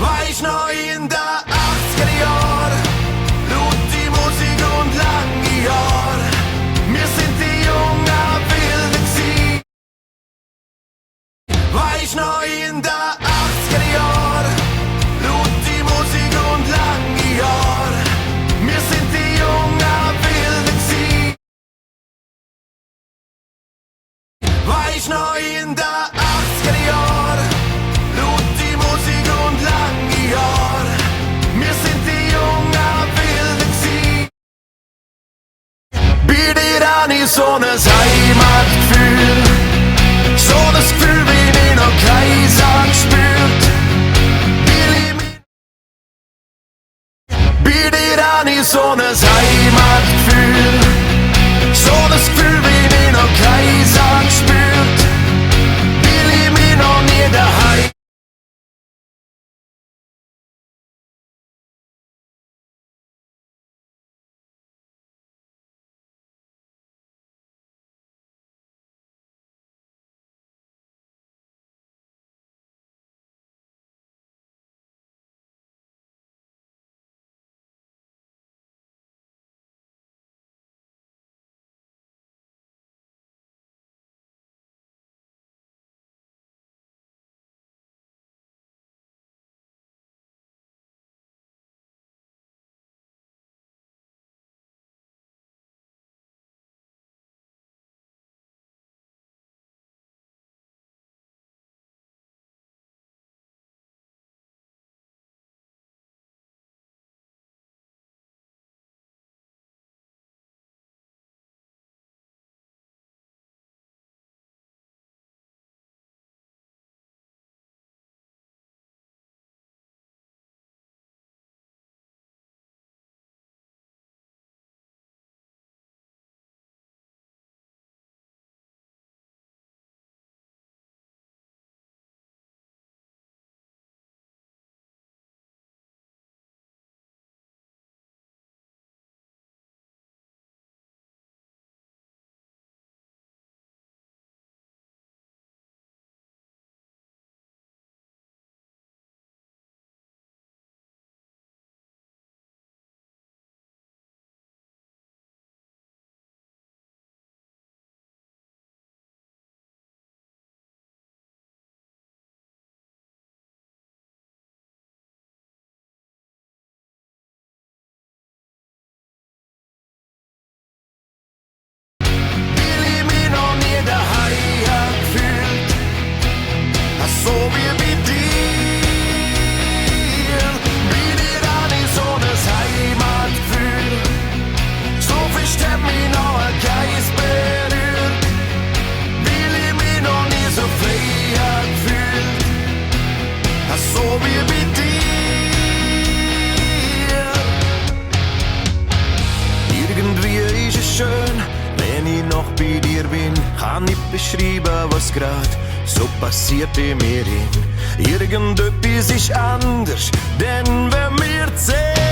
Weich noch in der 80er Jahr, laute Musik und lange Jahre. Wir sind die jungen Wilden gsi. Weich noch in der 80er Jahr, laute Musik und lange Jahre. Wir sind die jungen Wilden gsi. Weich noch in der 80er Jahr, laute Musik und lange Jahre. Wir sind die jungen Wilden gsi. Bei dir an ich sones Heimatgefühl, so das Gefühl, wie ich noch Kaiser gespürt. Bei dir an ich so nes Heimatgefühl, so das Gefühl, wie ich noch Kaiser gespürt. Will ich mich noch nie daheim. So wie bei dir, bei dir an ich so nes Heimatgefühl. So viel Stepp mich noch ein Geist berührt, weil ich mich noch nie so frei gefühlt. So wie bei dir. Irgendwie ist es schön, wenn ich noch bei dir bin. Kann nicht beschreiben, was grad so passiert in mir hin. Irgendetwas ist anders, denn wenn wir zusammen